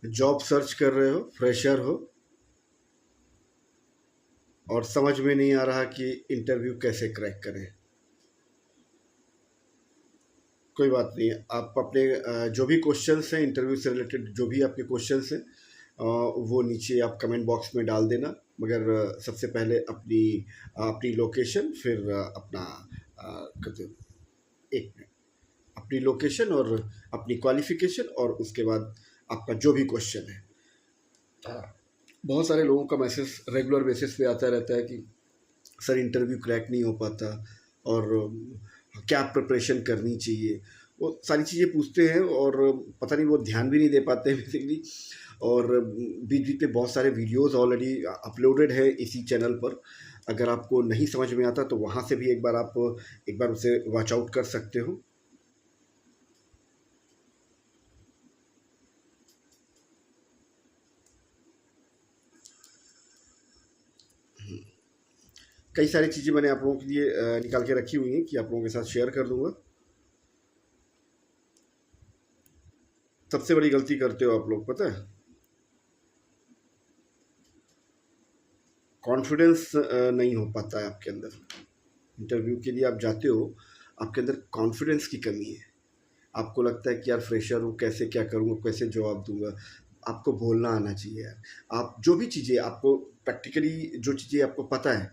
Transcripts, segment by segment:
Job search कर रहे हो, फ्रेशर हो और समझ में नहीं आ रहा कि इंटरव्यू कैसे क्रैक करें। कोई बात नहीं है, आप अपने जो भी क्वेश्चंस हैं इंटरव्यू से रिलेटेड, जो भी आपके क्वेश्चंस हैं वो नीचे आप कमेंट बॉक्स में डाल देना। मगर सबसे पहले अपनी अपनी लोकेशन, फिर अपना कहते हैं, एक मिनट, अपनी लोकेशन और अपनी क्वालिफिकेशन, और उसके बाद आपका जो भी क्वेश्चन है। बहुत सारे लोगों का मैसेज रेगुलर बेसिस पे आता रहता है कि सर इंटरव्यू क्रैक नहीं हो पाता, और क्या प्रिपरेशन करनी चाहिए, वो सारी चीज़ें पूछते हैं, और पता नहीं वो ध्यान भी नहीं दे पाते हैं बेसिकली। और बीच बीच पे बहुत सारे वीडियोस ऑलरेडी अपलोडेड है इसी चैनल पर। अगर आपको नहीं समझ में आता तो वहाँ से भी एक बार उसे वॉच आउट कर सकते हो। कई सारी चीज़ें मैंने आप लोगों के लिए निकाल के रखी हुई हैं कि आप लोगों के साथ शेयर कर दूंगा। सबसे बड़ी गलती करते हो आप लोग, पता है? कॉन्फिडेंस नहीं हो पाता है आपके अंदर। इंटरव्यू के लिए आप जाते हो, आपके अंदर कॉन्फिडेंस की कमी है। आपको लगता है कि यार फ्रेशर हूँ, कैसे क्या करूँगा, कैसे जवाब दूंगा। आपको बोलना आना चाहिए यार। आप जो भी चीज़ें आपको प्रैक्टिकली, जो चीज़ें आपको पता है,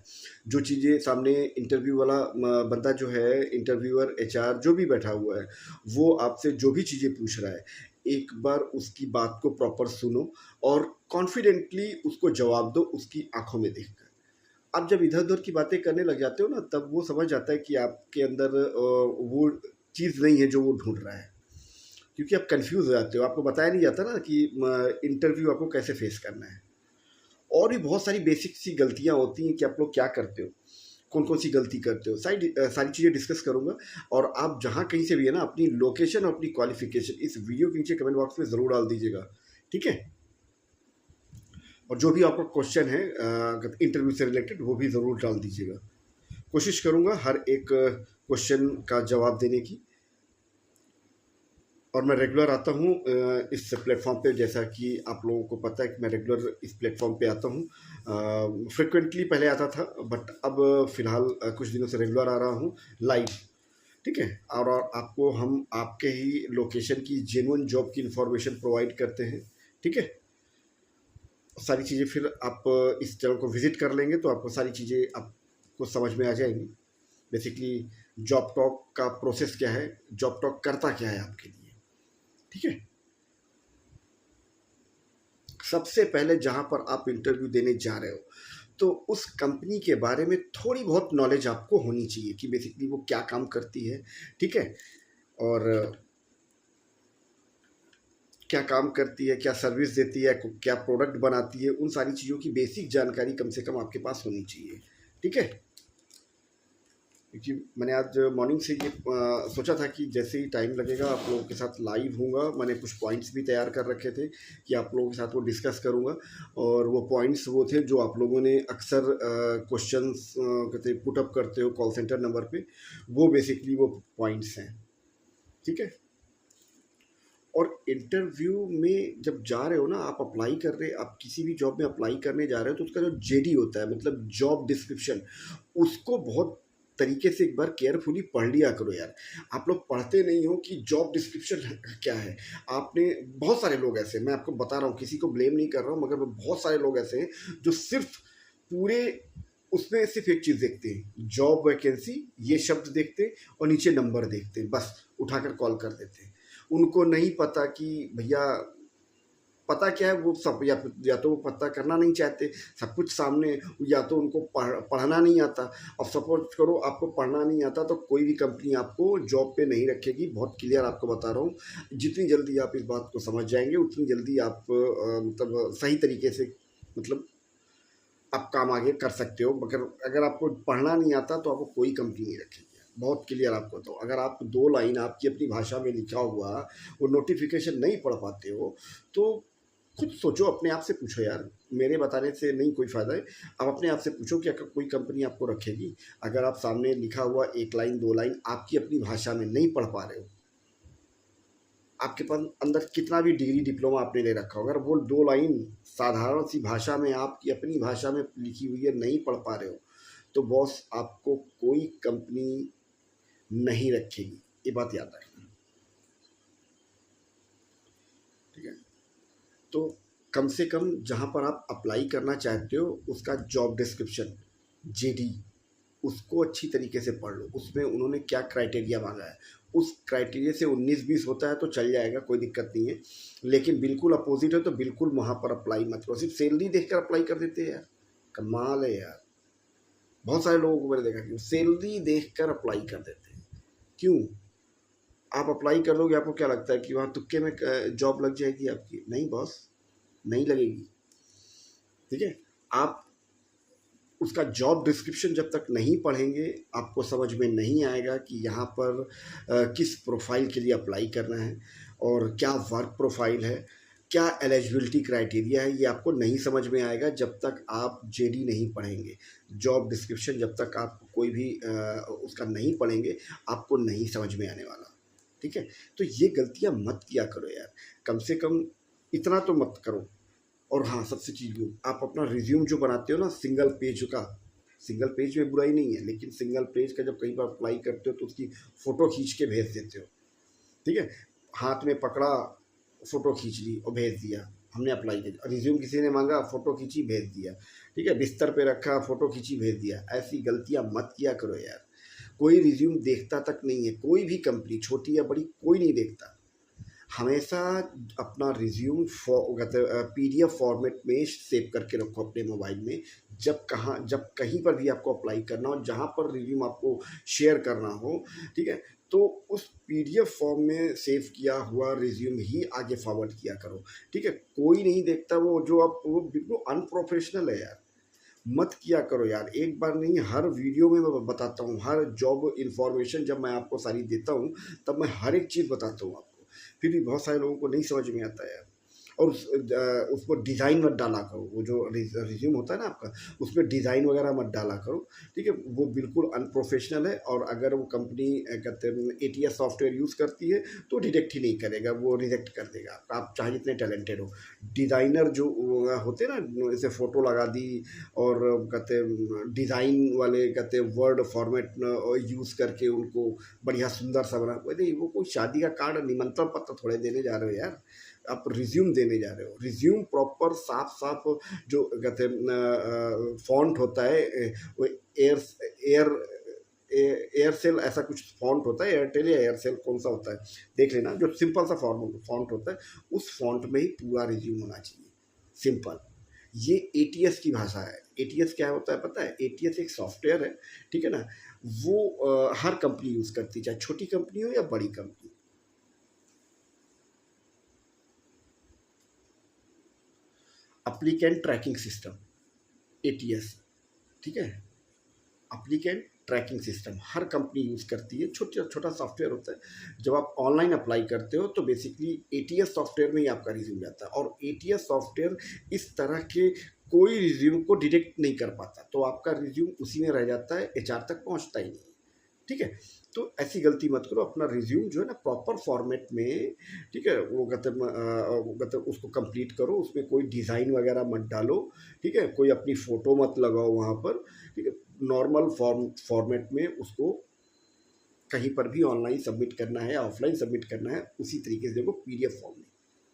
जो चीज़ें सामने इंटरव्यू वाला बंदा जो है, इंटरव्यूअर, एचआर जो भी बैठा हुआ है, वो आपसे जो भी चीज़ें पूछ रहा है, एक बार उसकी बात को प्रॉपर सुनो और कॉन्फिडेंटली उसको जवाब दो, उसकी आंखों में देखकर। आप जब इधर उधर की बातें करने लग जाते हो ना, तब वो समझ जाता है कि आपके अंदर वो चीज़ नहीं है जो वो ढूंढ रहा है। क्योंकि आप कंफ्यूज हो जाते हो, आपको बताया नहीं जाता ना कि इंटरव्यू आपको कैसे फेस करना है। और भी बहुत सारी बेसिक सी गलतियां होती हैं कि आप लोग क्या करते हो, कौन कौन सी गलती करते हो, सारी चीज़ें डिस्कस करूंगा। और आप जहाँ कहीं से भी है ना, अपनी लोकेशन और अपनी क्वालिफिकेशन इस वीडियो के नीचे कमेंट बॉक्स में ज़रूर डाल दीजिएगा, ठीक है? और जो भी आपका क्वेश्चन है इंटरव्यू से रिलेटेड, वो भी ज़रूर डाल दीजिएगा। कोशिश करूँगा हर एक क्वेश्चन का जवाब देने की। और मैं रेगुलर आता हूँ इस प्लेटफॉर्म पे, जैसा कि आप लोगों को पता है कि मैं रेगुलर इस प्लेटफॉर्म पे आता हूँ। फ्रिक्वेंटली पहले आता था, बट अब फ़िलहाल कुछ दिनों से रेगुलर आ रहा हूँ लाइव, ठीक है? और आपको हम आपके ही लोकेशन की जेन्युइन जॉब की इंफॉर्मेशन प्रोवाइड करते हैं, ठीक है? सारी चीज़ें फिर आप इस चैनल को विज़िट कर लेंगे तो आपको सारी चीज़ें आपको समझ में आ जाएंगी। बेसिकली जॉब टॉक का प्रोसेस क्या है, जॉब टॉक करता क्या है आपके लिए, ठीक है? सबसे पहले जहाँ पर आप इंटरव्यू देने जा रहे हो, तो उस कंपनी के बारे में थोड़ी बहुत नॉलेज आपको होनी चाहिए कि बेसिकली वो क्या काम करती है, ठीक है? और क्या काम करती है, क्या सर्विस देती है, क्या प्रोडक्ट बनाती है, उन सारी चीज़ों की बेसिक जानकारी कम से कम आपके पास होनी चाहिए, ठीक है? क्योंकि मैंने आज मॉर्निंग से ये सोचा था कि जैसे ही टाइम लगेगा आप लोगों के साथ लाइव हूँगा। मैंने कुछ पॉइंट्स भी तैयार कर रखे थे कि आप लोगों के साथ वो डिस्कस करूँगा। और वो पॉइंट्स वो थे जो आप लोगों ने अक्सर क्वेश्चंस कहते पुट अप करते हो कॉल सेंटर नंबर पे, वो बेसिकली वो पॉइंट्स हैं, ठीक है? और इंटरव्यू में जब जा रहे हो ना, आप अप्लाई कर रहे, आप किसी भी जॉब में अप्लाई करने जा रहे हो, तो उसका जो जेडी होता है, मतलब जॉब डिस्क्रिप्शन, उसको बहुत तरीके से एक बार केयरफुली पढ़ लिया करो यार। आप लोग पढ़ते नहीं हो कि जॉब डिस्क्रिप्शन क्या है। आपने, बहुत सारे लोग ऐसे, मैं आपको बता रहा हूँ, किसी को ब्लेम नहीं कर रहा हूँ, मगर बहुत सारे लोग ऐसे हैं जो सिर्फ पूरे उसमें सिर्फ एक चीज़ देखते हैं, जॉब वैकेंसी, ये शब्द देखते हैं और नीचे नंबर देखते हैं, बस उठाकर कॉल कर देते हैं। उनको नहीं पता कि भैया, पता क्या है, वो सब या तो वो पता करना नहीं चाहते, सब कुछ सामने, या तो उनको पढ़ना नहीं आता। अब सपोज करो आपको पढ़ना नहीं आता, तो कोई भी कंपनी आपको जॉब पे नहीं रखेगी। बहुत क्लियर आपको बता रहा हूँ। जितनी जल्दी आप इस बात को समझ जाएंगे, उतनी जल्दी आप मतलब सही तरीके से, मतलब आप काम आगे कर सकते हो। मगर अगर आपको पढ़ना नहीं आता तो आपको कोई कंपनी नहीं रखेगी। बहुत क्लियर आपको, तो अगर आप दो लाइन आपकी अपनी भाषा में लिखा हुआ वो नोटिफिकेशन नहीं पढ़ पाते हो, तो खुद सोचो, अपने आप से पूछो यार, मेरे बताने से नहीं कोई फ़ायदा है। आप अपने आप से पूछो कि अगर कोई कंपनी आपको रखेगी, अगर आप सामने लिखा हुआ एक लाइन दो लाइन आपकी अपनी भाषा में नहीं पढ़ पा रहे हो, आपके पास अंदर कितना भी डिग्री डिप्लोमा आपने ले रखा होगा, अगर वो 2 लाइन साधारण सी भाषा में आपकी अपनी भाषा में लिखी हुई है नहीं पढ़ पा रहे हो, तो बॉस आपको कोई कंपनी नहीं रखेगी, ये बात याद रखना। ठीक है, तो कम से कम जहाँ पर आप अप्लाई करना चाहते हो उसका जॉब डिस्क्रिप्शन, जेडी, उसको अच्छी तरीके से पढ़ लो। उसमें उन्होंने क्या क्राइटेरिया मांगा है, उस क्राइटेरिया से 19-20 होता है तो चल जाएगा, कोई दिक्कत नहीं है। लेकिन बिल्कुल अपोजिट है तो बिल्कुल वहाँ पर अप्लाई मत करो। सिर्फ सैलरी देख कर अप्लाई कर देते हैं यार, कमाल है यार। बहुत सारे लोगों को मैंने देखा कि सैलरी देख कर अप्लाई कर देते हैं। क्यों? आप अप्लाई कर दोगे, आपको क्या लगता है कि वहाँ तुक्के में जॉब लग जाएगी आपकी? नहीं बॉस, नहीं लगेगी। ठीक है, आप उसका जॉब डिस्क्रिप्शन जब तक नहीं पढ़ेंगे आपको समझ में नहीं आएगा कि यहाँ पर किस प्रोफाइल के लिए अप्लाई करना है और क्या वर्क प्रोफाइल है, क्या एलिजिबिलिटी क्राइटेरिया है, ये आपको नहीं समझ में आएगा जब तक आप जेडी नहीं पढ़ेंगे। जॉब डिस्क्रिप्शन जब तक आप कोई भी उसका नहीं पढ़ेंगे आपको नहीं समझ में आने वाला। ठीक है, तो ये गलतियाँ मत किया करो यार, कम से कम इतना तो मत करो। और हाँ, सबसे चीज़ वो आप अपना रिज्यूम जो बनाते हो ना सिंगल पेज का, सिंगल पेज में बुराई नहीं है, लेकिन सिंगल पेज का जब कहीं पर अप्लाई करते हो तो उसकी फ़ोटो खींच के भेज देते हो। ठीक है, हाथ में पकड़ा, फ़ोटो खींच ली और भेज दिया, हमने अप्लाई किया। रिज्यूम किसी ने मांगा, फ़ोटो खींची भेज दिया। ठीक है, बिस्तर पे रखा, फ़ोटो खींची भेज दिया। ऐसी गलतियाँ मत किया करो यार। कोई रिज्यूम देखता तक नहीं है, कोई भी कंपनी छोटी या बड़ी कोई नहीं देखता। हमेशा अपना रिज्यूम पीडीएफ फॉर्मेट में सेव करके रखो अपने मोबाइल में। जब कहीं पर भी आपको अप्लाई करना हो, जहाँ पर रिज्यूम आपको शेयर करना हो, ठीक है, तो उस पीडीएफ फॉर्म में सेव किया हुआ रिज्यूम ही आगे फॉरवर्ड किया करो। ठीक है, कोई नहीं देखता वो, जो आप वो बिल्कुल अनप्रोफेशनल है यार, मत किया करो यार। एक बार नहीं, हर वीडियो में मैं बताता हूँ, हर जॉब इन्फॉर्मेशन जब मैं आपको सारी देता हूँ तब मैं हर एक चीज़ बताता हूँ आपको, फिर भी बहुत सारे लोगों को नहीं समझ में आता है यार। और उसको डिज़ाइन मत डाला करो, वो जो रिज्यूम होता है ना आपका, उसमें डिज़ाइन वगैरह मत डाला करो। ठीक है, वो बिल्कुल अनप्रोफेशनल है। और अगर वो कंपनी कहते हैं एटीएस सॉफ्टवेयर यूज़ करती है तो डिटेक्ट ही नहीं करेगा, वो रिजेक्ट कर देगा, आप चाहे जितने टैलेंटेड हो। डिज़ाइनर जो होते हैं ना, जैसे फ़ोटो लगा दी और कहते डिज़ाइन वाले कहते वर्ड फॉर्मेट यूज़ करके उनको बढ़िया सुंदर सा बना, वो कोई शादी का कार्ड निमंत्रण पत्र थोड़े देने जा रहे हो यार, आप रिज्यूम देने जा रहे हो। रिज्यूम प्रॉपर साफ साफ जो कहते हैं फॉन्ट होता है, वो एयर एयरसेल ऐसा कुछ फॉन्ट होता है, एयरटेल या एयरसेल कौन सा होता है देख लेना, जो सिंपल सा फॉन्ट होता है उस फॉन्ट में ही पूरा रिज्यूम होना चाहिए, सिंपल। ये एटीएस की भाषा है। एटीएस क्या होता है पता है? एटीएस एक सॉफ्टवेयर है, ठीक है ना, वो हर कंपनी यूज़ करती है, चाहे छोटी कंपनी हो या बड़ी company. Applicant tracking system, ATS, ठीक है, अप्लीकेंट ट्रैकिंग सिस्टम हर कंपनी यूज़ करती है, छोटा छोटा सॉफ्टवेयर होता है। जब आप ऑनलाइन अप्लाई करते हो तो बेसिकली एटीएस सॉफ्टवेयर में ही आपका रिज्यूम जाता है, और एटीएस सॉफ्टवेयर इस तरह के कोई रिज्यूम को डिटेक्ट नहीं कर पाता, तो आपका रिज्यूम उसी में रह जाता है, एचआर तक पहुंचता ही नहीं। ठीक है, तो ऐसी गलती मत करो, अपना रिज्यूम जो है ना प्रॉपर फॉर्मेट में, ठीक है, वो कहते उसको कंप्लीट करो, उसमें कोई डिज़ाइन वगैरह मत डालो। ठीक है, कोई अपनी फ़ोटो मत लगाओ वहाँ पर। ठीक है, नॉर्मल फॉर्मेट में उसको कहीं पर भी ऑनलाइन सबमिट करना है या ऑफलाइन सबमिट करना है, उसी तरीके से देखो पीडीएफ फॉर्म में।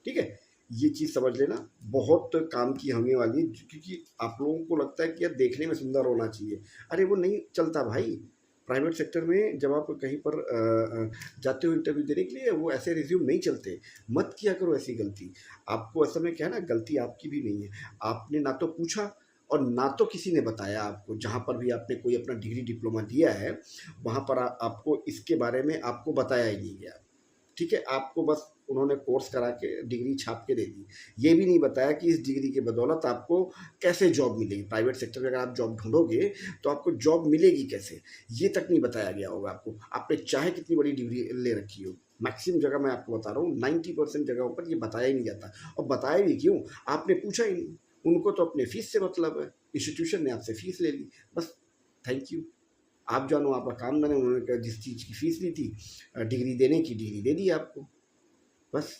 ठीक है, ये चीज़ समझ लेना, बहुत काम की होने वाली है, क्योंकि आप लोगों को लगता है कि यार देखने में सुंदर होना चाहिए, अरे वो नहीं चलता भाई। प्राइवेट सेक्टर में जब आप कहीं पर जाते हो इंटरव्यू देने के लिए, वो ऐसे रिज्यूम नहीं चलते, मत किया करो ऐसी गलती। आपको असल में क्या है ना, गलती आपकी भी नहीं है, आपने ना तो पूछा और ना तो किसी ने बताया आपको। जहाँ पर भी आपने कोई अपना डिग्री डिप्लोमा दिया है वहाँ पर आपको इसके बारे में आपको बताया ही नहीं गया। ठीक है, आपको बस उन्होंने कोर्स करा के डिग्री छाप के दे दी, ये भी नहीं बताया कि इस डिग्री के बदौलत आपको कैसे जॉब मिलेगी। प्राइवेट सेक्टर में अगर आप जॉब ढूंढोगे तो आपको जॉब मिलेगी कैसे, ये तक नहीं बताया गया होगा आपको, आपने चाहे कितनी बड़ी डिग्री ले रखी हो। मैक्सिमम जगह मैं आपको बता रहा हूँ, 90% जगहों पर ये बताया ही नहीं जाता। और बताया भी क्यों, आपने पूछा ही नहीं, उनको तो अपने फीस से मतलब है, इंस्टीट्यूशन ने आपसे फीस ले ली, बस थैंक यू, आप जानो, आपका काम जाने। उन्होंने जिस चीज़ की फीस ली थी डिग्री देने की, डिग्री दे दी आपको। बस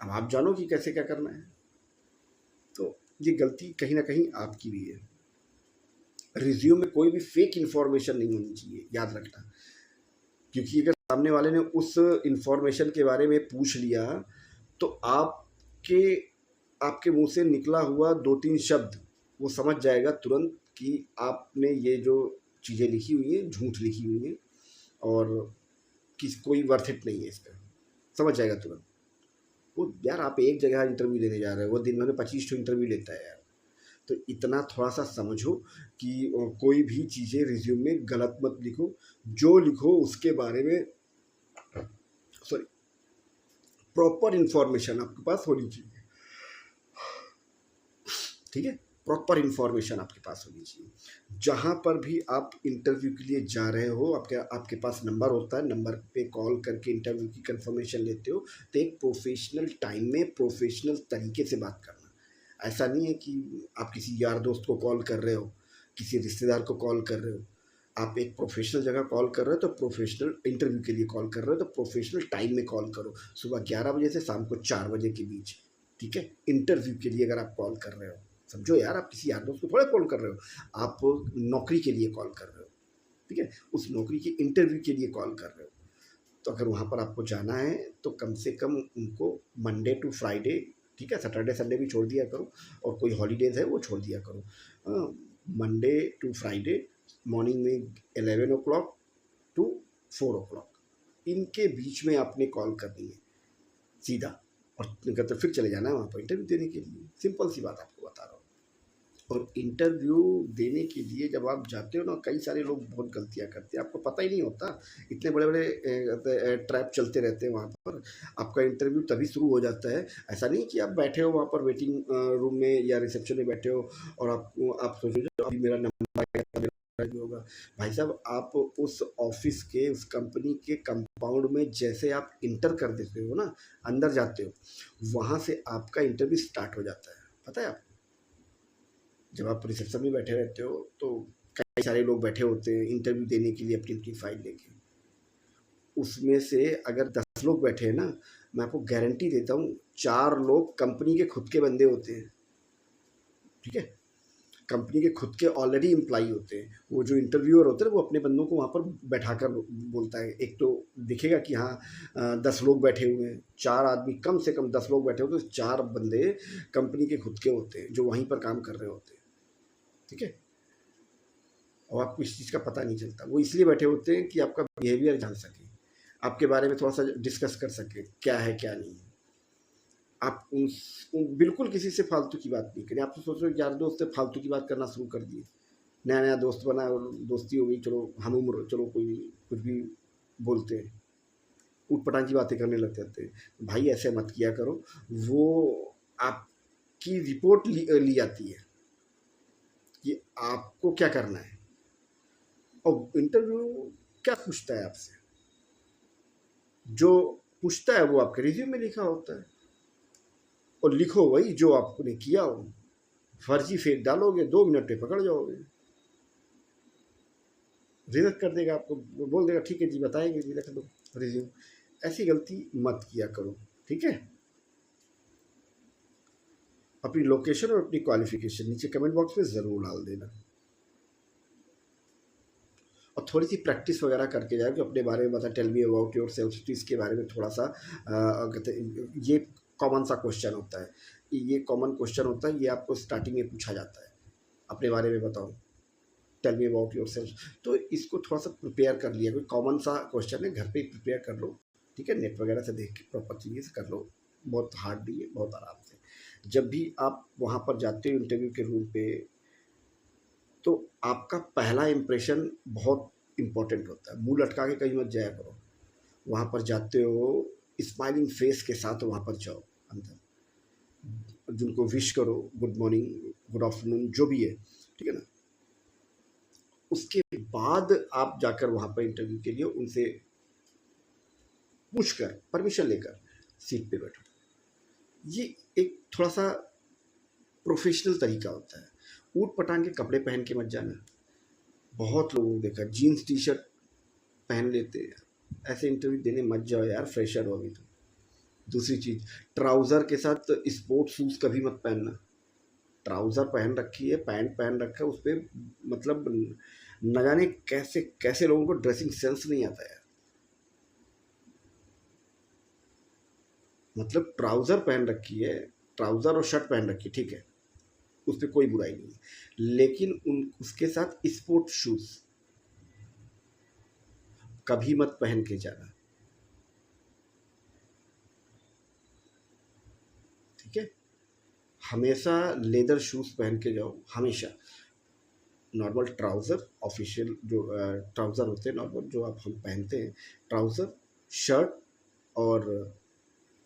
अब आप जानो कि कैसे क्या करना है। तो ये गलती कहीं ना कहीं आपकी भी है। रिज्यूम में कोई भी फेक इन्फॉर्मेशन नहीं होनी चाहिए, याद रखना। क्योंकि अगर सामने वाले ने उस इन्फॉर्मेशन के बारे में पूछ लिया तो आपके आपके मुंह से निकला हुआ 2-3 शब्द वो समझ जाएगा तुरंत कि आपने ये जो चीज़ें लिखी हुई हैं झूठ लिखी हुई हैं और किस कोई वर्थ इट नहीं है इसका, समझ जाएगा तुरंत। वो यार आप एक जगह इंटरव्यू देने जा रहे हो, वो दिन भर में 25 ठो इंटरव्यू लेता है यार। तो इतना थोड़ा सा समझो कि कोई भी चीज़ें रिज्यूम में गलत मत लिखो। जो लिखो उसके बारे में सॉरी प्रॉपर इन्फॉर्मेशन आपके पास होनी चाहिए, ठीक है। प्रॉपर इन्फॉर्मेशन आपके पास होनी चाहिए। जहाँ पर भी आप इंटरव्यू के लिए जा रहे हो, आपके आपके पास नंबर होता है, नंबर पे कॉल करके इंटरव्यू की कंफर्मेशन लेते हो, तो एक प्रोफेशनल टाइम में प्रोफेशनल तरीके से बात करना। ऐसा नहीं है कि आप किसी यार दोस्त को कॉल कर रहे हो, किसी रिश्तेदार को कॉल कर रहे हो। आप एक प्रोफेशनल जगह कॉल कर रहे हो तो प्रोफेशनल इंटरव्यू के लिए कॉल कर रहे हो तो प्रोफेशनल टाइम में कॉल करो, सुबह 11 बजे से शाम को 4 बजे के बीच, ठीक है। इंटरव्यू के लिए अगर आप कॉल कर रहे हो, समझो यार आप किसी यार दोस्त को थोड़ा कॉल कर रहे हो, आप नौकरी के लिए कॉल कर रहे हो, ठीक है, उस नौकरी के इंटरव्यू के लिए कॉल कर रहे हो। तो अगर वहाँ पर आपको जाना है तो कम से कम उनको मंडे टू फ्राइडे, ठीक है, सैटरडे संडे भी छोड़ दिया करो और कोई हॉलीडेज़ है वो छोड़ दिया करो। मंडे टू फ्राइडे मॉर्निंग में 11 o'clock टू 4 o'clock इनके बीच में आपने कॉल करनी है सीधा, और तो फिर चले जाना है वहाँ पर इंटरव्यू देने के लिए। सिंपल सी बात आपको बता रहा हूँ। और इंटरव्यू देने के लिए जब आप जाते हो ना, कई सारे लोग बहुत गलतियाँ करते हैं, आपको पता ही नहीं होता। इतने बड़े बड़े ट्रैप चलते रहते हैं वहाँ पर। आपका इंटरव्यू तभी शुरू हो जाता है, ऐसा नहीं कि आप बैठे हो वहाँ पर वेटिंग रूम में या रिसेप्शन में बैठे हो और आप सोचो अभी मेरा नंबर आएगा होगा। भाई साहब आप उस ऑफिस के उस कंपनी के कंपाउंड में जैसे आप इंटर कर देते हो ना, अंदर जाते हो, वहाँ से आपका इंटरव्यू स्टार्ट हो जाता है। पता है आपको, जब आप रिसेप्शन में बैठे रहते हो तो कई सारे लोग बैठे होते हैं इंटरव्यू देने के लिए अपनी अपनी फाइल लेके। उसमें से अगर 10 लोग बैठे हैं ना, मैं आपको गारंटी देता हूँ 4 लोग कंपनी के खुद के बंदे होते हैं, ठीक है। कंपनी के खुद के ऑलरेडी एम्प्लॉई होते हैं। वो जो इंटरव्यूअर होते हैं वो अपने बंदों को वहाँ पर बैठा कर बोलता है। एक तो दिखेगा कि हाँ 10 लोग बैठे हुए हैं, 4 आदमी, कम से कम 10 लोग बैठे होते हैं, तो 4 बंदे कंपनी के खुद के होते हैं जो वहीं पर काम कर रहे होते हैं, ठीक है। और आपको इस चीज़ का पता नहीं चलता। वो इसलिए बैठे होते हैं कि आपका बिहेवियर जान सके, आपके बारे में थोड़ा सा डिस्कस कर सके क्या है क्या नहीं है। आप बिल्कुल किसी से फालतू की बात नहीं करें। आप तो सोच रहे हो यार दोस्त से फालतू की बात करना शुरू कर दिए, नया नया दोस्त बना और दोस्ती हो गई, चलो हम उम्र, चलो कोई कुछ भी बोलते हैं, ऊट पटांग की बातें करने लग जाते हैं। भाई ऐसे मत किया करो। वो आपकी रिपोर्ट ली जाती है कि आपको क्या करना है। और इंटरव्यू क्या पूछता है आपसे, जो पूछता है वो आपके रिज्यूम में लिखा होता है, और लिखो वही जो आपने किया हो। फर्जी फेक डालोगे 2 मिनट में पकड़ जाओगे, रिजेक्ट कर देगा आपको, बोल देगा ठीक है जी बताएंगे जी, रख दो रिज्यूम। ऐसी गलती मत किया करो, ठीक है। अपनी लोकेशन और अपनी क्वालिफिकेशन नीचे कमेंट बॉक्स में ज़रूर डाल देना, और थोड़ी सी प्रैक्टिस वगैरह करके जाए कि अपने बारे में बता, tell me about yourself, इसके बारे में थोड़ा सा ये कॉमन सा क्वेश्चन होता है, ये कॉमन क्वेश्चन होता है, ये आपको स्टार्टिंग में पूछा जाता है, अपने बारे में बताओ, tell me about yourself. तो इसको थोड़ा सा प्रिपेयर कर लिया, कोई कॉमन सा क्वेश्चन है, घर पे ही प्रिपेयर कर लो, ठीक है, नेट वगैरह से देख के प्रॉपर तरीके से कर लो, बहुत हार्ड नहीं है, बहुत आराम से। जब भी आप वहाँ पर जाते हो इंटरव्यू के रूम पे, तो आपका पहला इम्प्रेशन बहुत इम्पोर्टेंट होता है। मुंह लटका के कहीं मत जाया करो। वहाँ पर जाते हो स्माइलिंग फेस के साथ वहाँ पर जाओ अंदर, जिनको विश करो, गुड मॉर्निंग, गुड आफ्टरनून, जो भी है, ठीक है ना। उसके बाद आप जाकर वहाँ पर इंटरव्यू के लिए उनसे पूछकर परमिशन लेकर सीट पे बैठो। ये एक थोड़ा सा प्रोफेशनल तरीका होता है। ऊट पटांग के कपड़े पहन के मत जाना। बहुत लोगों को देखा जीन्स टी शर्ट पहन लेते हैं, ऐसे इंटरव्यू देने मत जाओ यार, फ्रेशर हो अभी तो, दूसरी चीज़, ट्राउज़र के साथ स्पोर्ट शूज़ कभी मत पहनना। ट्राउज़र पहन रखी है, पैंट पहन रखा है, उस पे मतलब न जाने कैसे कैसे लोगों को ड्रेसिंग सेंस नहीं आता है। मतलब ट्राउज़र पहन रखी है, ट्राउज़र और शर्ट पहन रखी है, ठीक है, उस पे कोई बुराई नहीं है, लेकिन उन उसके साथ स्पोर्ट शूज़ कभी मत पहन के जाना, ठीक है। हमेशा लेदर शूज़ पहन के जाओ, हमेशा। नॉर्मल ट्राउज़र, ऑफिशियल जो ट्राउज़र होते हैं नॉर्मल जो आप हम पहनते हैं, ट्राउज़र, शर्ट और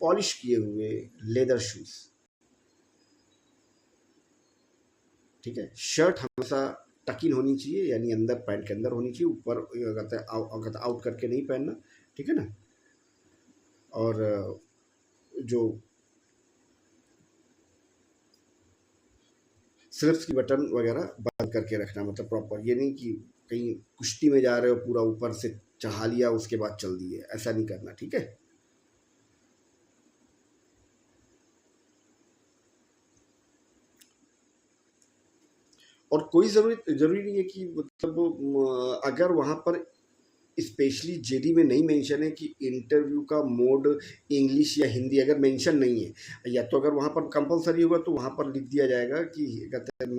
पॉलिश किए हुए लेदर शूज़, ठीक है। शर्ट हमेशा टक इन होनी चाहिए, यानी अंदर पैंट के अंदर होनी चाहिए, ऊपर कहते हैं आउट करके नहीं पहनना, ठीक है ना। और जो स्लिप्स की बटन वगैरह बंद करके रखना, मतलब प्रॉपर, ये नहीं कि कहीं कुश्ती में जा रहे हो पूरा ऊपर से चढ़ा लिया उसके बाद चल दिए, ऐसा नहीं करना, ठीक है। और कोई ज़रूरी नहीं है कि मतलब अगर वहाँ पर स्पेशली जेडी में नहीं मेंशन है कि इंटरव्यू का मोड इंग्लिश या हिंदी, अगर मेंशन नहीं है, या तो अगर वहाँ पर कंपलसरी होगा तो वहाँ पर लिख दिया जाएगा कि कहते हैं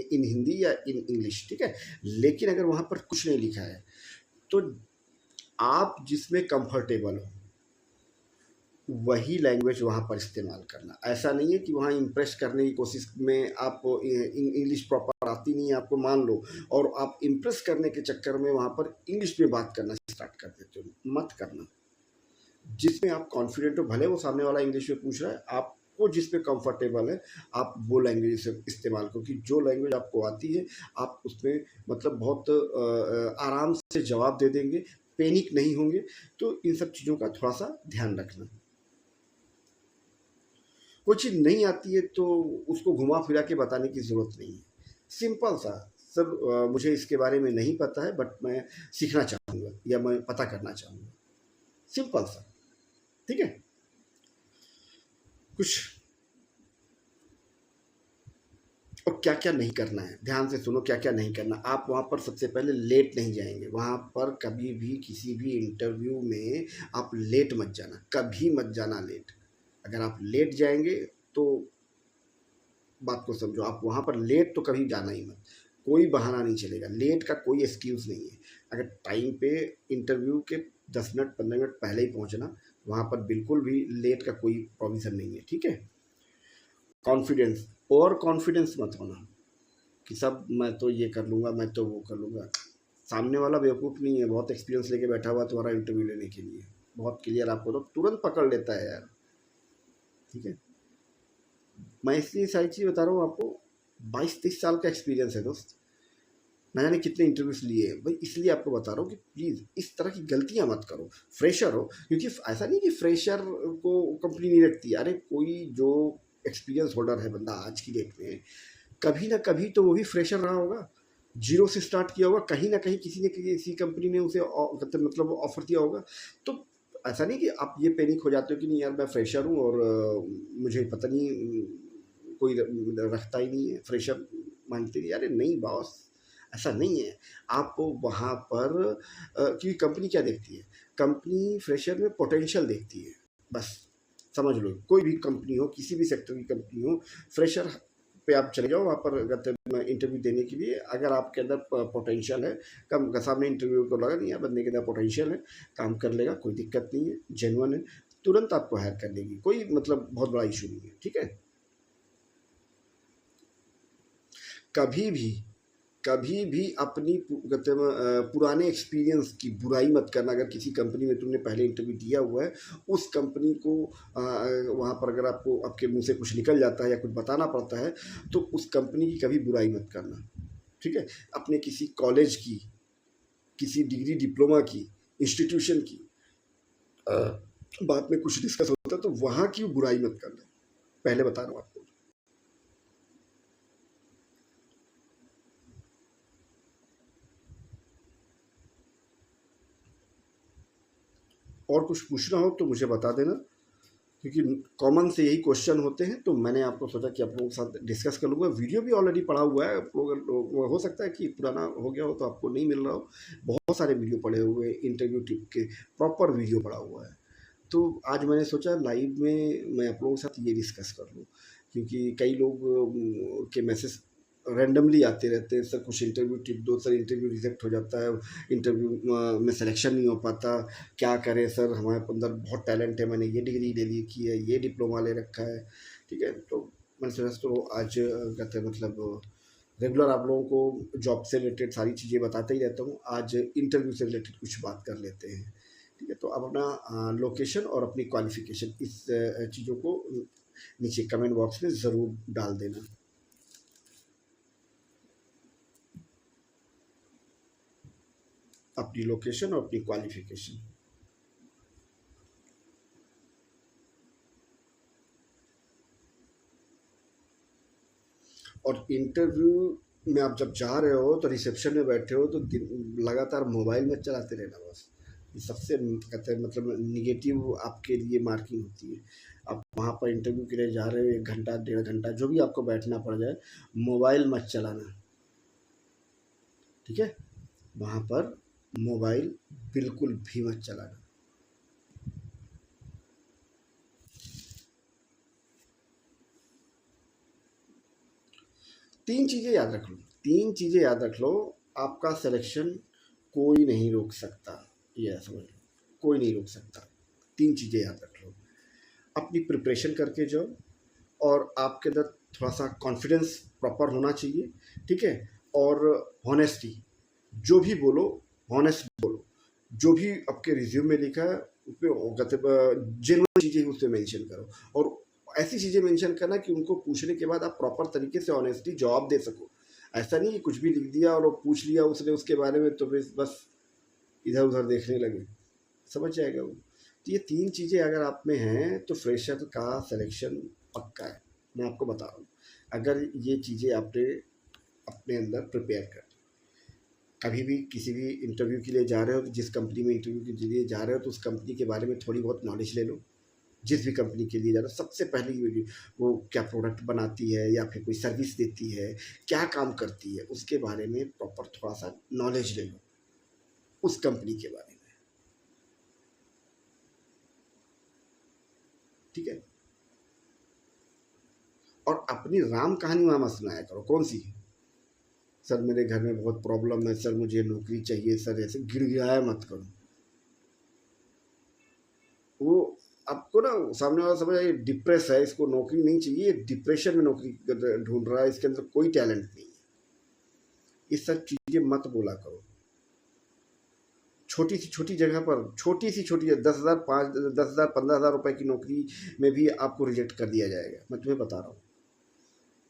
इन हिंदी या इन इंग्लिश, ठीक है। लेकिन अगर वहाँ पर कुछ नहीं लिखा है तो आप जिसमें कंफर्टेबल हो वही लैंग्वेज वहाँ पर इस्तेमाल करना। ऐसा नहीं है कि वहाँ इम्प्रेस करने की कोशिश में आप इंग्लिश प्रॉपर आती नहीं है आपको, मान लो, और आप इम्प्रेस करने के चक्कर में वहाँ पर इंग्लिश में बात करना स्टार्ट कर देते हो, मत करना। जिसमें आप कॉन्फिडेंट हो, भले वो सामने वाला इंग्लिश में पूछ रहा है, आपको जिस पे कंफर्टेबल है आप वो लैंग्वेज इस्तेमाल करो, क्योंकि जो लैंग्वेज आपको आती है आप उसमें मतलब बहुत आराम से जवाब दे देंगे, पैनिक नहीं होंगे। तो इन सब चीज़ों का थोड़ा सा ध्यान रखना। कोई चीज़ नहीं आती है तो उसको घुमा फिरा के बताने की ज़रूरत नहीं है। सिंपल सा, सर मुझे इसके बारे में नहीं पता है बट मैं सीखना चाहूँगा या मैं पता करना चाहूँगा, सिंपल सा, ठीक है। कुछ और क्या क्या नहीं करना है, ध्यान से सुनो, क्या क्या नहीं करना। आप वहाँ पर सबसे पहले लेट नहीं जाएंगे, वहाँ पर कभी भी किसी भी इंटरव्यू में आप लेट मत जाना, कभी मत जाना लेट। अगर आप लेट जाएंगे तो बात को समझो, आप वहाँ पर लेट तो कभी जाना ही मत, कोई बहाना नहीं चलेगा, लेट का कोई एक्सक्यूज़ नहीं है। अगर टाइम पे इंटरव्यू के 10 मिनट 15 मिनट पहले ही पहुँचना, वहाँ पर बिल्कुल भी लेट का कोई प्रोविज़न नहीं है, ठीक है। कॉन्फिडेंस, ओवर कॉन्फिडेंस मत होना कि सब मैं तो ये कर लूँगा, मैं तो वो कर लूँगा। सामने वाला बेवकूफ़ नहीं है, बहुत एक्सपीरियंस लेके बैठा हुआ है तुम्हारा इंटरव्यू लेने के लिए, बहुत क्लियर आपको तो तुरंत पकड़ लेता है यार, ठीक है। मैं इसलिए सारी चीज़ बता रहा हूँ आपको, 22-23 साल का एक्सपीरियंस है दोस्त, ना जाने कितने इंटरव्यूज़ लिए हैं भाई, इसलिए आपको बता रहा हूँ कि प्लीज़ इस तरह की गलतियाँ मत करो। फ्रेशर हो, क्योंकि ऐसा नहीं कि फ्रेशर को कंपनी नहीं रखती, अरे कोई जो एक्सपीरियंस होल्डर है बंदा आज की डेट में, कभी ना कभी तो वो भी फ्रेशर रहा होगा, जीरो से स्टार्ट किया होगा, कहीं ना कहीं किसी ने किसी कंपनी ने उसे मतलब ऑफर दिया होगा। तो ऐसा नहीं कि आप ये पैनिक हो जाते हो कि नहीं यार मैं फ्रेशर हूँ और मुझे पता नहीं कोई रखता ही नहीं है, फ्रेशर मांगते नहीं, अरे नहीं बॉस, ऐसा नहीं है। आप वहाँ पर क्योंकि कंपनी क्या देखती है, कंपनी फ्रेशर में पोटेंशियल देखती है, बस समझ लो, कोई भी कंपनी हो, किसी भी सेक्टर की कंपनी हो, फ्रेशर पे आप चले जाओ वहाँ पर इंटरव्यू देने के लिए। अगर आपके अंदर पोटेंशियल है, कम सामने इंटरव्यू को लगा नहीं है बंदे के अंदर पोटेंशियल है, काम कर लेगा, कोई दिक्कत नहीं है, जेन्युइन है, तुरंत आपको हायर कर लेगी, कोई मतलब बहुत बड़ा इशू नहीं है, ठीक है। कभी भी कभी भी अपनी पुराने एक्सपीरियंस की बुराई मत करना। अगर किसी कंपनी में तुमने पहले इंटरव्यू दिया हुआ है, उस कंपनी को वहाँ पर अगर आपको आपके मुंह से कुछ निकल जाता है या कुछ बताना पड़ता है तो उस कंपनी की कभी बुराई मत करना, ठीक है। अपने किसी कॉलेज की, किसी डिग्री डिप्लोमा की, इंस्टीट्यूशन की बात में कुछ डिस्कस होता है तो वहाँ की बुराई मत करना, पहले बता रहा हूँ आपको। और कुछ पूछना हो तो मुझे बता देना। क्योंकि कॉमन से यही क्वेश्चन होते हैं, तो मैंने आपको सोचा कि आप लोगों के साथ डिस्कस कर लूँगा। वीडियो भी ऑलरेडी पड़ा हुआ है, आप लोग हो सकता है कि पुराना हो गया हो तो आपको नहीं मिल रहा हो। बहुत सारे वीडियो पड़े हुए हैं, इंटरव्यू टिप के प्रॉपर वीडियो पड़ा हुआ है। तो आज मैंने सोचा लाइव में मैं आप लोगों के साथ ये डिस्कस कर लूँ, क्योंकि कई लोग के मैसेज रैंडमली आते रहते हैं, सर कुछ इंटरव्यू टिप दो, सर इंटरव्यू रिजेक्ट हो जाता है, इंटरव्यू में सिलेक्शन नहीं हो पाता, क्या करें सर, हमारे अंदर बहुत टैलेंट है, मैंने ये डिग्री ले ली की है, ये डिप्लोमा ले रखा है, ठीक है। तो मैंने सोचा तो आज कहते हैं मतलब रेगुलर आप लोगों को जॉब से रिलेटेड सारी चीज़ें बताता ही रहता हूँ, आज इंटरव्यू से रिलेटेड कुछ बात कर लेते हैं, ठीक है। तो आप अपना लोकेशन और अपनी क्वालिफ़िकेशन इस चीज़ों को नीचे कमेंट बॉक्स में ज़रूर डाल देना। अपनी लोकेशन और अपनी क्वालिफ़िकेशन। और इंटरव्यू में आप जब जा रहे हो तो रिसेप्शन में बैठे हो तो लगातार मोबाइल में चलाते रहना, बस ये सबसे कहते हैं मतलब निगेटिव आपके लिए मार्किंग होती है। आप वहाँ पर इंटरव्यू के लिए जा रहे हो, 1 घंटा 1.5 घंटा जो भी आपको बैठना पड़ जाए, मोबाइल मत चलाना, ठीक है। वहाँ पर मोबाइल बिल्कुल भी मत चलाना। तीन चीज़ें याद रख लो, 3 चीज़ें याद रख लो, आपका सिलेक्शन कोई नहीं रोक सकता, ये समझ लो, कोई नहीं रोक सकता। 3 चीज़ें याद रख लो, अपनी प्रिपरेशन करके जाओ, और आपके अंदर थोड़ा सा कॉन्फिडेंस प्रॉपर होना चाहिए, ठीक है। और हॉनेस्टी, जो भी बोलो हॉनेस्ट बोलो, जो भी आपके रिज्यूम में लिखा है उसमें कहते जेन्युइन चीज़ें उसमें मेंशन करो, और ऐसी चीज़ें मेंशन करना कि उनको पूछने के बाद आप प्रॉपर तरीके से ऑनेस्टली जवाब दे सको। ऐसा नहीं कि कुछ भी लिख दिया और वो पूछ लिया उसने उसके बारे में तो बस इधर उधर देखने लगे, समझ जाएगा वो। तो ये 3 चीज़ें अगर आप में हैं तो फ्रेशर का सिलेक्शन पक्का है, मैं आपको बता रहा हूँ। अगर ये चीज़ें आपने अपने अंदर प्रिपेयर कर, कभी भी किसी भी इंटरव्यू के लिए जा रहे हो तो जिस कंपनी में इंटरव्यू के लिए जा रहे हो तो उस कंपनी के बारे में थोड़ी बहुत नॉलेज ले लो। जिस भी कंपनी के लिए जा रहे हो सबसे पहले वो क्या प्रोडक्ट बनाती है या फिर कोई सर्विस देती है, क्या काम करती है, उसके बारे में प्रॉपर थोड़ा सा नॉलेज ले लो उस कंपनी के बारे में, ठीक है। और अपनी राम कहानी वहाँ मत सुनाया करो। कौन सी? सर मेरे घर में बहुत प्रॉब्लम है, सर मुझे नौकरी चाहिए, सर ऐसे गिड़गिड़ाया मत करो। वो आपको ना सामने वाला समझ आए डिप्रेस है, इसको नौकरी नहीं चाहिए, डिप्रेशन में नौकरी ढूंढ रहा है, इसके अंदर कोई टैलेंट नहीं है। ये सब चीज़ें मत बोला करो। छोटी सी छोटी जगह पर छोटी 10,000 10,000 15,000 रुपए की नौकरी में भी आपको रिजेक्ट कर दिया जाएगा, मैं तुम्हें बता रहा हूँ।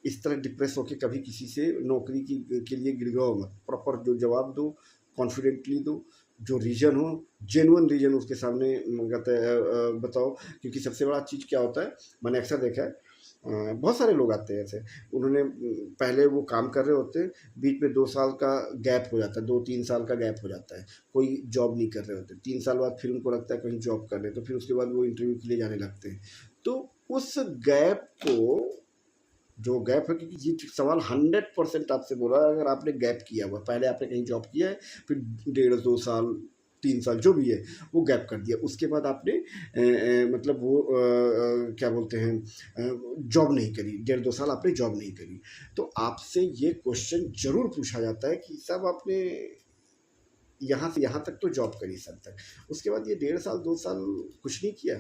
इस तरह डिप्रेस होकर कभी किसी से नौकरी के लिए गिड़गिड़ाओ मत, प्रॉपर जो जवाब दो कॉन्फिडेंटली दो, जो रीज़न हो जेन्युइन रीज़न उसके सामने कहते हैं बताओ। क्योंकि सबसे बड़ा चीज़ क्या होता है, मैंने अक्सर देखा है बहुत सारे लोग आते हैं ऐसे, उन्होंने पहले वो काम कर रहे होते हैं, बीच में 2 साल का गैप हो जाता है, 2-3 साल का गैप हो जाता है, कोई जॉब नहीं कर रहे होते, 3 साल बाद फिर उनको लगता है कहीं जॉब कर रहे, तो फिर उसके बाद वो इंटरव्यू के लिए जाने लगते हैं। तो उस गैप को, जो गैप है, क्योंकि ये सवाल 100% आपसे बोला, अगर आपने गैप किया हुआ, पहले आपने कहीं जॉब किया है, फिर 1.5-2 साल 3 साल जो भी है वो गैप कर दिया, उसके बाद आपने मतलब वो क्या बोलते हैं जॉब नहीं करी, 1.5-2 साल आपने जॉब नहीं करी, तो आपसे ये क्वेश्चन जरूर पूछा जाता है कि साहब आपने यहाँ से यहाँ तक तो जॉब करी सर तक, उसके बाद ये 1.5 साल 2 साल कुछ नहीं किया।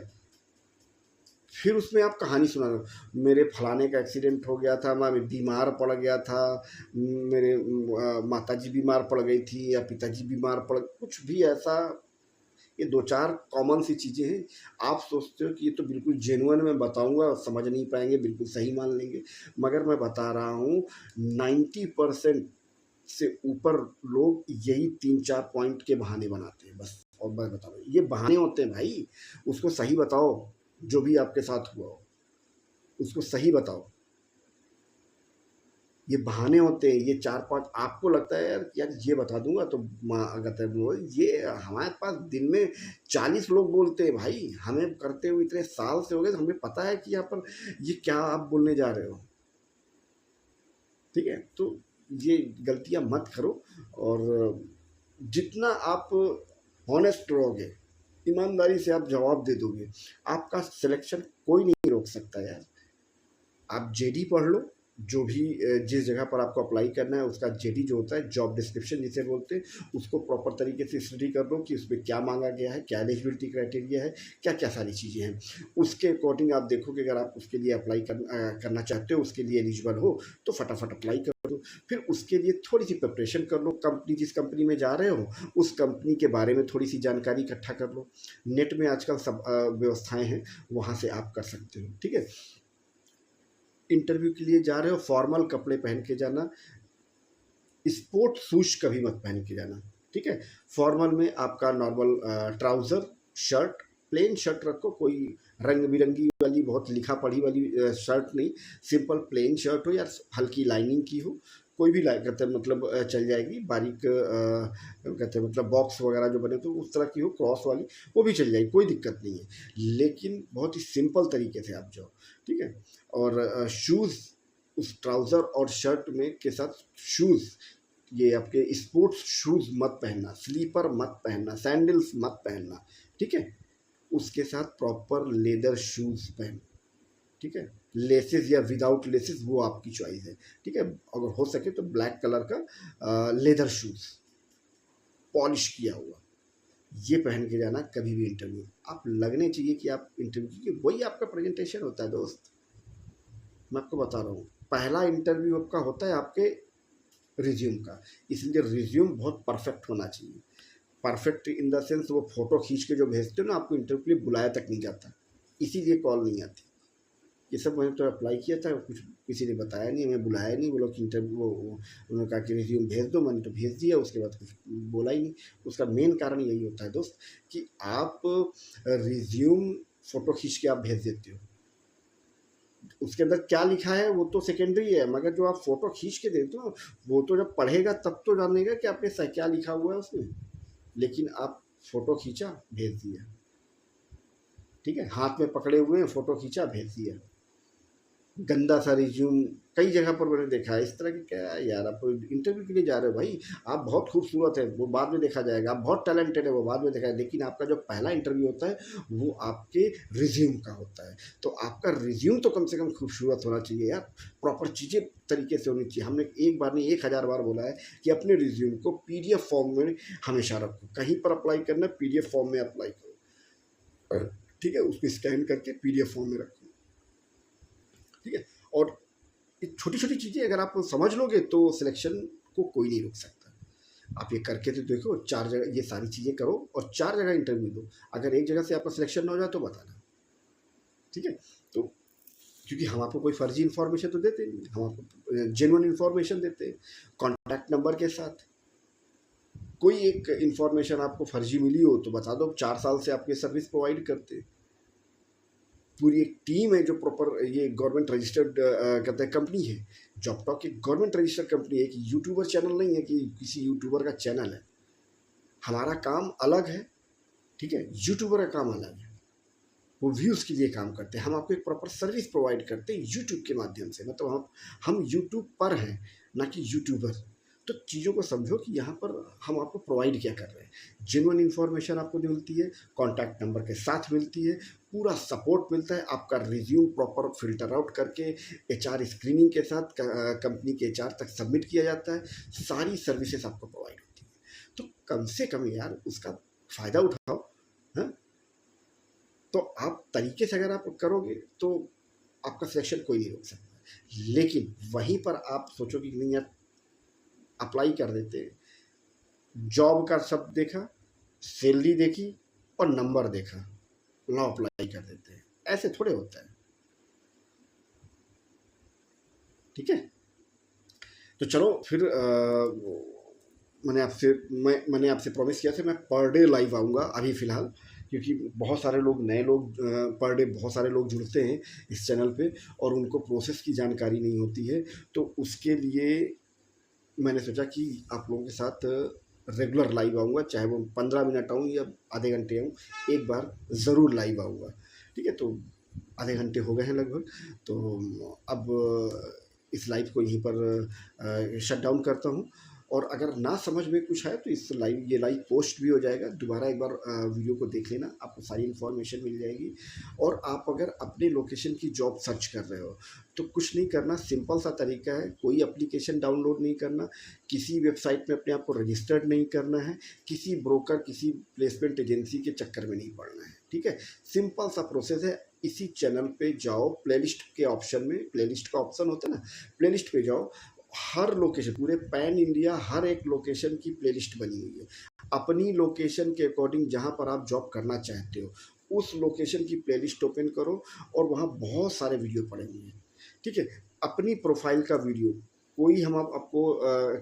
फिर उसमें आप कहानी सुना दो, मेरे फलाने का एक्सीडेंट हो गया था, मैं बीमार पड़ गया था, मेरे माताजी बीमार पड़ गई थी या पिताजी बीमार पड़, कुछ भी ऐसा। ये 2-4 कॉमन सी चीज़ें हैं, आप सोचते हो कि ये तो बिल्कुल जेन्युइन मैं बताऊंगा, समझ नहीं पाएंगे, बिल्कुल सही मान लेंगे, मगर मैं बता रहा हूँ 90% से ऊपर लोग यही 3-4 पॉइंट के बहाने बनाते हैं बस। और मैं बता रहा हूँ ये बहाने होते हैं भाई, उसको सही बताओ, जो भी आपके साथ हुआ हो उसको सही बताओ। ये बहाने होते हैं, ये 4-5 आपको लगता है यार यार ये बता दूंगा तो कहते हैं वो ये हमारे पास दिन में 40 लोग बोलते हैं भाई, हमें करते हुए इतने साल से हो गए, हमें पता है कि यहाँ पर ये क्या आप बोलने जा रहे हो। ठीक है, तो ये गलतियां मत करो, और जितना आप हॉनेस्ट रहोगे, ईमानदारी से आप जवाब दे दोगे, आपका सिलेक्शन कोई नहीं रोक सकता यार। आप जेडी पढ़ लो, जो भी जिस जगह पर आपको अप्लाई करना है उसका जेडी जो होता है, जॉब डिस्क्रिप्शन जिसे बोलते हैं, उसको प्रॉपर तरीके से स्टडी कर लो कि उसमें क्या मांगा गया है, क्या एलिजिबिलिटी क्राइटेरिया है, क्या क्या सारी चीज़ें हैं। उसके अकॉर्डिंग आप देखो कि अगर आप उसके लिए अप्लाई करना चाहते हो, उसके लिए एलिजिबल हो, तो फटाफट अप्लाई कर दो। फिर उसके लिए थोड़ी सी प्रिपरेशन कर लो, कंपनी जिस कंपनी में जा रहे हो उस कंपनी के बारे में थोड़ी सी जानकारी इकट्ठा कर लो। नेट में आजकल सब व्यवस्थाएँ हैं, वहाँ से आप कर सकते हो। ठीक है, इंटरव्यू के लिए जा रहे हो, फॉर्मल कपड़े पहन के जाना, स्पोर्ट शूज कभी मत पहन के जाना। ठीक है, फॉर्मल में आपका normal trouser, shirt, plain shirt रखो, कोई रंग बिरंगी वाली बहुत लिखा पढ़ी वाली शर्ट नहीं, सिंपल प्लेन शर्ट हो या हल्की लाइनिंग की हो, कोई भी कहते हैं मतलब चल जाएगी। बारीक कहते हैं मतलब बॉक्स वगैरह जो बने तो उस तरह की हो, क्रॉस वाली, वो भी चल जाएगी, कोई दिक्कत नहीं है, लेकिन बहुत ही सिंपल तरीके से आप जाओ। ठीक है, और शूज़, उस ट्राउज़र और शर्ट में के साथ शूज़, ये आपके स्पोर्ट्स शूज़ मत पहनना, स्लीपर मत पहनना, सैंडल्स मत पहनना। ठीक है, उसके साथ प्रॉपर लेदर शूज़ पहन। ठीक है, लेसेस या विदाउट लेसेस वो आपकी चॉइस है। ठीक है, अगर हो सके तो ब्लैक कलर का लेदर शूज़ पॉलिश किया हुआ, ये पहन के जाना कभी भी इंटरव्यू। आप लगने चाहिए कि आप इंटरव्यू, क्योंकि वही आपका प्रेजेंटेशन होता है दोस्त। मैं आपको बता रहा हूँ, पहला इंटरव्यू आपका होता है आपके रिज्यूम का, इसलिए रिज्यूम बहुत परफेक्ट होना चाहिए। परफेक्ट इन द सेंस वो फोटो खींच के जो भेजते हो ना, आपको इंटरव्यू के लिए बुलाया तक नहीं जाता, इसीलिए कॉल नहीं आती। ये सब मैंने तो अप्लाई किया था, कुछ किसी ने बताया नहीं, हमें बुलाया नहीं, बोलो कि इंटरव्यू, उन्होंने कहा कि रिज्यूम भेज दो, मैंने तो भेज दिया, उसके बाद कुछ बोला ही नहीं। उसका मेन कारण यही होता है दोस्त कि आप रिज्यूम फ़ोटो खींच के आप भेज देते हो, उसके अंदर क्या लिखा है वो तो सेकेंडरी है, मगर जो आप फ़ोटो खींच के देते हो वो तो जब पढ़ेगा तब तो जानेगा कि आपके साथ क्या लिखा हुआ है उसमें। लेकिन आप फ़ोटो खींचा, भेज दिया। ठीक है, हाथ में पकड़े हुए हैं, फ़ोटो खींचा, भेज दिया। गंदा सा रिज्यूम कई जगह पर मैंने देखा है इस तरह की। क्या है यार, आप इंटरव्यू के लिए जा रहे हो भाई, आप बहुत खूबसूरत है वो बाद में देखा जाएगा, आप बहुत टैलेंटेड है वो बाद में देखा जाएगा, लेकिन आपका जो पहला इंटरव्यू होता है वो आपके रिज्यूम का होता है। तो आपका रिज्यूम तो कम से कम खूबसूरत होना चाहिए यार, प्रॉपर चीज़ें तरीके से होनी चाहिए। हमने एक बार नहीं 1000 बार बोला है कि अपने रिज्यूम को PDF फॉर्म में हमेशा रखो, कहीं पर अप्लाई करना PDF फॉर्म में अप्लाई करो। ठीक है, उसको स्कैन करके PDF फॉर्म में रखो। ठीक है, और छोटी छोटी चीज़ें अगर आप समझ लोगे तो सिलेक्शन को कोई नहीं रोक सकता। आप ये करके तो देखो, 4 जगह ये सारी चीज़ें करो और 4 जगह इंटरव्यू दो, अगर एक जगह से आपका सिलेक्शन ना हो जाए तो बताना। ठीक है, तो क्योंकि हम आपको कोई फर्जी इन्फॉर्मेशन तो देते नहीं, हम आपको जेन्युइन इन्फॉर्मेशन देते हैं कॉन्टैक्ट नंबर के साथ। कोई एक इन्फॉर्मेशन आपको फर्जी मिली हो तो बता दो, 4 साल से आपके सर्विस प्रोवाइड करते हैं, पूरी एक टीम है जो प्रॉपर, ये गवर्नमेंट रजिस्टर्ड कहते हैं कंपनी है। जॉबटॉक एक गवर्नमेंट रजिस्टर्ड कंपनी है, कि यूट्यूबर चैनल नहीं है कि किसी यूट्यूबर का चैनल है। हमारा काम अलग है, ठीक है, यूट्यूबर का काम अलग है, वो व्यूज़ के लिए काम करते हैं, हम आपको एक प्रॉपर सर्विस प्रोवाइड करते हैं यूट्यूब के माध्यम से। मतलब हम यूट्यूब पर हैं, ना कि यूट्यूबर। तो चीज़ों को समझो कि यहाँ पर हम आपको प्रोवाइड क्या कर रहे हैं। जेन्युइन इन्फॉर्मेशन आपको मिलती है, कॉन्टैक्ट नंबर के साथ मिलती है, पूरा सपोर्ट मिलता है, आपका रिज्यूम प्रॉपर फिल्टर आउट करके HR स्क्रीनिंग के साथ कंपनी के HR तक सबमिट किया जाता है, सारी सर्विसेज आपको प्रोवाइड होती है। तो कम से कम यार उसका फ़ायदा उठाओ। हाँ, तो आप तरीके से अगर आप करोगे तो आपका सिलेक्शन कोई नहीं रोक सकता। लेकिन वहीं पर आप सोचो कि नहीं यार, अप्लाई कर देते हैं, जॉब का सब देखा, सैलरी देखी और नंबर देखा, लो अप्लाई कर देते हैं, ऐसे थोड़े होता है। ठीक है, तो चलो फिर मैंने आपसे प्रॉमिस किया था मैं पर डे लाइव आऊँगा अभी फ़िलहाल, क्योंकि बहुत सारे लोग नए लोग पर डे बहुत सारे लोग जुड़ते हैं इस चैनल पे और उनको प्रोसेस की जानकारी नहीं होती है। तो उसके लिए मैंने सोचा कि आप लोगों के साथ रेगुलर लाइव आऊँगा, चाहे वो 15 मिनट आऊँ या आधे घंटे आऊँ, एक बार ज़रूर लाइव आऊँगा। ठीक है, तो आधे घंटे हो गए हैं लगभग, तो अब इस लाइव को यहीं पर शट डाउन करता हूँ। और अगर ना समझ में कुछ आए तो ये लाइव पोस्ट भी हो जाएगा, दोबारा एक बार वीडियो को देख लेना, आपको सारी इन्फॉर्मेशन मिल जाएगी। और आप अगर अपने लोकेशन की जॉब सर्च कर रहे हो तो कुछ नहीं करना, सिंपल सा तरीका है, कोई एप्लीकेशन डाउनलोड नहीं करना, किसी वेबसाइट में अपने आप को रजिस्टर्ड नहीं करना है, किसी ब्रोकर किसी प्लेसमेंट एजेंसी के चक्कर में नहीं पड़ना है। ठीक है, सिंपल सा प्रोसेस है। इसी चैनल पे जाओ, प्लेलिस्ट के ऑप्शन में, प्लेलिस्ट का ऑप्शन होता है ना, प्लेलिस्ट पे जाओ, हर लोकेशन, पूरे पैन इंडिया हर एक लोकेशन की प्लेलिस्ट बनी हुई है। अपनी लोकेशन के अकॉर्डिंग जहाँ पर आप जॉब करना चाहते हो उस लोकेशन की प्लेलिस्ट ओपन करो और वहाँ बहुत सारे वीडियो पड़े हुए हैं। ठीक है, अपनी प्रोफाइल का वीडियो, कोई हम आपको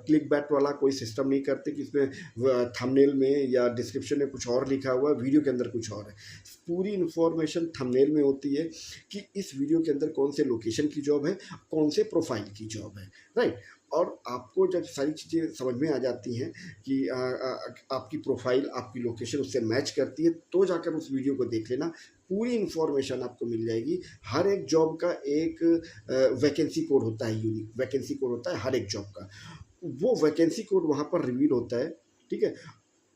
क्लिक बैट वाला कोई सिस्टम नहीं करते कि इसमें थंबनेल में या डिस्क्रिप्शन में कुछ और लिखा हुआ है, वीडियो के अंदर कुछ और है। पूरी इन्फॉर्मेशन थंबनेल में होती है कि इस वीडियो के अंदर कौन से लोकेशन की जॉब है, कौन से प्रोफाइल की जॉब है, राइट। और आपको जब सारी चीज़ें समझ में आ जाती हैं कि आपकी प्रोफाइल आपकी लोकेशन उससे मैच करती है, तो जाकर उस वीडियो को देख लेना, पूरी इन्फॉर्मेशन आपको मिल जाएगी। हर एक जॉब का एक वैकेंसी कोड होता है, यूनिक वैकेंसी कोड होता है हर एक जॉब का, वो वैकेंसी कोड वहाँ पर रिवील होता है। ठीक है,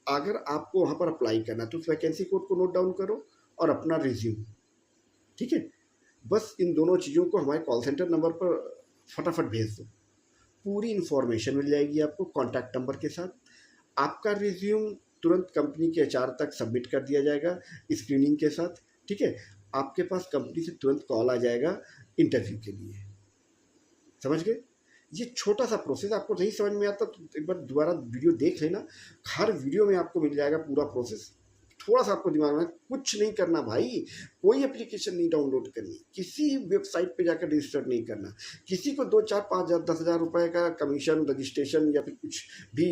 अगर आपको वहाँ पर अप्लाई करना है तो उस वैकेंसी कोड को नोट डाउन करो और अपना रिज्यूम, ठीक है, बस इन दोनों चीज़ों को हमारे कॉल सेंटर नंबर पर फटाफट भेज दो, पूरी इन्फॉर्मेशन मिल जाएगी आपको कॉन्टैक्ट नंबर के साथ। आपका रिज्यूम तुरंत कंपनी के एचआर तक सबमिट कर दिया जाएगा स्क्रीनिंग के साथ। ठीक है, आपके पास कंपनी से तुरंत कॉल आ जाएगा इंटरव्यू के लिए। समझ गए? ये छोटा सा प्रोसेस आपको नहीं समझ में आता तो एक बार दोबारा वीडियो देख लेना, हर वीडियो में आपको मिल जाएगा पूरा प्रोसेस। थोड़ा सा आपको दिमाग में, कुछ नहीं करना भाई, कोई एप्लीकेशन नहीं डाउनलोड करनी, किसी वेबसाइट पे जाकर रजिस्टर नहीं करना, किसी को 2, 4, 5 हज़ार 10 हज़ार रुपये का कमीशन, रजिस्ट्रेशन या फिर कुछ भी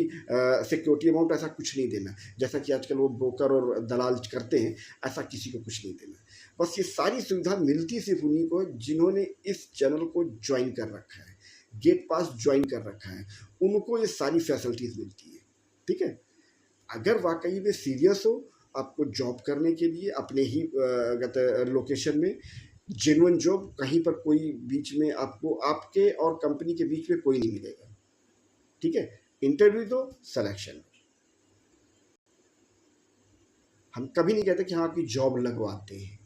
सिक्योरिटी अमाउंट ऐसा कुछ नहीं देना, जैसा कि आजकल वो ब्रोकर और दलाल करते हैं, ऐसा किसी को कुछ नहीं देना। बस ये सारी सुविधा मिलती सिर्फ उन्हीं को जिन्होंने इस चैनल को ज्वाइन कर रखा है, गेट पास ज्वाइन कर रखा है, उनको ये सारी फैसिलिटीज़ मिलती है। ठीक है, अगर वाकई में सीरियस हो आपको जॉब करने के लिए अपने ही लोकेशन में, जेन्युइन जॉब, कहीं पर कोई बीच में आपको आपके और कंपनी के बीच में कोई नहीं मिलेगा। ठीक है, इंटरव्यू दो, सिलेक्शन। हम कभी नहीं कहते कि हम आपकी जॉब लगवाते हैं,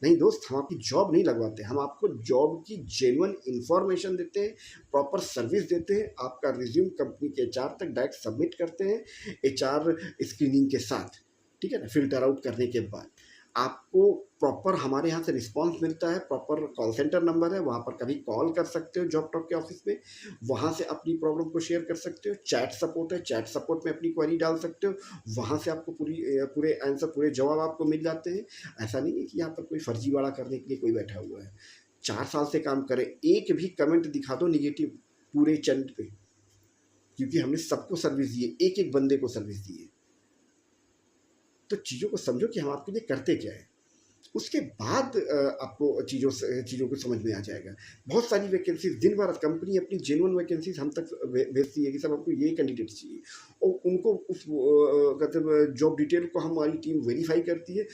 नहीं दोस्त, हम आपकी जॉब नहीं लगवाते, हम आपको जॉब की जेन्युइन इन्फॉर्मेशन देते हैं, प्रॉपर सर्विस देते हैं। आपका रिज्यूम कंपनी के एचआर तक डायरेक्ट सबमिट करते हैं, एचआर स्क्रीनिंग के साथ, ठीक है ना, फिल्टर आउट करने के बाद आपको प्रॉपर हमारे यहाँ से रिस्पांस मिलता है। प्रॉपर कॉल सेंटर नंबर है, वहाँ पर कभी कॉल कर सकते हो जॉब टॉक के ऑफिस में, वहाँ से अपनी प्रॉब्लम को शेयर कर सकते हो। चैट सपोर्ट है, चैट सपोर्ट में अपनी क्वेरी डाल सकते हो, वहाँ से आपको पूरे आंसर, पूरे जवाब आपको मिल जाते हैं। ऐसा नहीं है कि यहाँ पर कोई फर्जीवाड़ा करने के लिए कोई बैठा हुआ है। 4 साल से काम करे, एक भी कमेंट दिखा दो निगेटिव पूरे चैनल पे, क्योंकि हमने सबको सर्विस दी है, एक एक बंदे को सर्विस दी है। तो चीज़ों को समझो कि हम आपके लिए करते क्या है, उसके बाद आपको चीज़ों को समझ में आ जाएगा। बहुत सारी वैकेंसीज दिन भर कंपनी अपनी जेन्युइन वैकेंसीज हम तक भेजती है कि सब आपको ये कैंडिडेट चाहिए, और उनको उस मतलब जॉब डिटेल को हमारी टीम वेरीफाई करती है।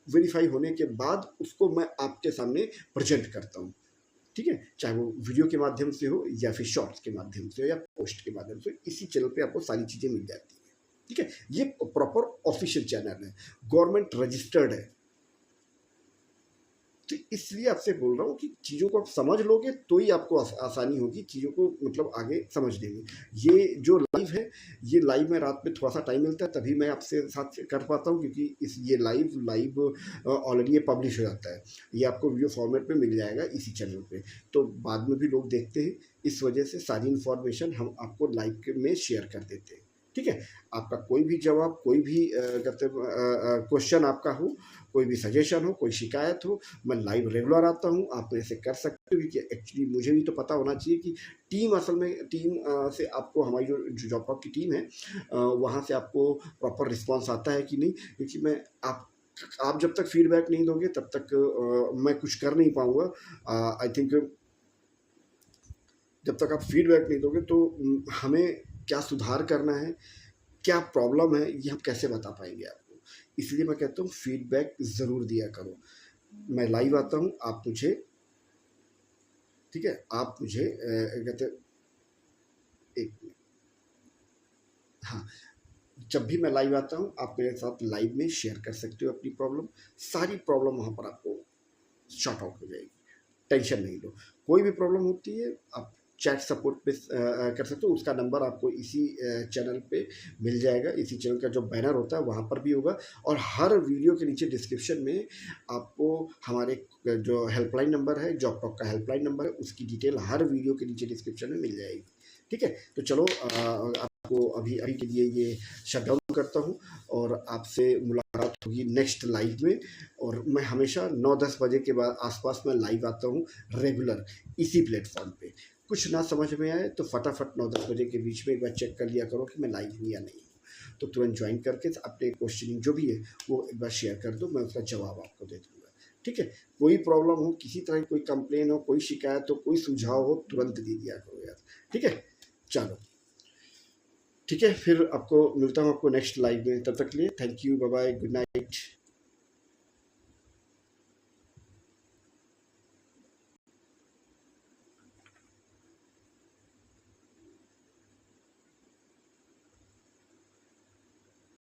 वेरीफाई होने के बाद उसको मैं आपके सामने प्रेजेंट करता हूँ। ठीक है, चाहे वो वीडियो के माध्यम से हो या फिर शॉर्ट्स के माध्यम से हो या पोस्ट के माध्यम से, इसी चैनल पे आपको सारी चीज़ें मिल जाती है। ठीक है, ये प्रॉपर ऑफिशियल चैनल है, गवर्नमेंट रजिस्टर्ड है। तो इसलिए आपसे बोल रहा हूँ कि चीज़ों को आप समझ लोगे तो ही आपको आसानी होगी चीज़ों को मतलब आगे समझने में। ये जो लाइव है, ये लाइव में रात में थोड़ा सा टाइम मिलता है तभी मैं आपसे साथ कर पाता हूँ, क्योंकि ये लाइव ऑलरेडी ये पब्लिश हो जाता है, ये आपको वीडियो फॉर्मेट में मिल जाएगा इसी चैनल पे, तो बाद में भी लोग देखते हैं। इस वजह से सारी इन्फॉर्मेशन हम आपको लाइव में शेयर कर देते हैं। ठीक है, आपका कोई भी जवाब, कोई भी क्वेश्चन आपका हो, कोई भी सजेशन हो, कोई शिकायत हो, मैं लाइव रेगुलर आता हूँ, आप ऐसे कर सकते हो। क्योंकि एक्चुअली मुझे भी तो पता होना चाहिए कि टीम असल में से आपको, हमारी जो जॉब टॉक की टीम है वहाँ से आपको प्रॉपर रिस्पांस आता है कि नहीं, क्योंकि मैं आप आप जब तक फीडबैक नहीं दोगे तब तक मैं कुछ कर नहीं पाऊँगा। आई थिंक जब तक आप फीडबैक नहीं दोगे तो हमें क्या सुधार करना है, क्या प्रॉब्लम है, ये हम कैसे बता पाएंगे आपको। इसलिए मैं कहता हूँ फीडबैक ज़रूर दिया करो। मैं लाइव आता हूँ, आप मुझे, ठीक है, आप मुझे कहते, एक मिनट, हाँ, जब भी मैं लाइव आता हूँ आप मेरे साथ लाइव में शेयर कर सकते हो अपनी प्रॉब्लम। सारी प्रॉब्लम वहाँ पर आपको शॉर्ट आउट हो जाएगी, टेंशन नहीं लो। कोई भी प्रॉब्लम होती है आप चैट सपोर्ट पे कर सकते हो। उसका नंबर आपको इसी चैनल पे मिल जाएगा, इसी चैनल का जो बैनर होता है वहाँ पर भी होगा। और हर वीडियो के नीचे डिस्क्रिप्शन में आपको हमारे जो हेल्पलाइन नंबर है, जॉब टॉक का हेल्पलाइन नंबर है, उसकी डिटेल हर वीडियो के नीचे डिस्क्रिप्शन में मिल जाएगी। ठीक है, तो चलो आपको अभी के लिए ये शट डाउन करता हूँ और आपसे मुलाकात होगी नेक्स्ट लाइव में। और मैं हमेशा 9-10 बजे के बाद आसपास में लाइव आता हूँ रेगुलर इसी प्लेटफॉर्म पे। कुछ ना समझ में आए तो फटाफट 9-10 बजे के बीच में एक बार चेक कर लिया करो कि मैं लाइव हूँ या नहीं हूँ, तो तुरंत ज्वाइन करके अपने क्वेश्चनिंग जो भी है वो एक बार शेयर कर दो, मैं उसका जवाब आपको दे दूँगा। ठीक है, कोई प्रॉब्लम हो, किसी तरह की कोई कंप्लेन हो, कोई शिकायत हो, कोई सुझाव हो, तुरंत दे दिया करो यार। ठीक है, चलो ठीक है, फिर आपको मिलता हूँ आपको नेक्स्ट लाइव में। तब तक के लिए thank you, bye bye, good night.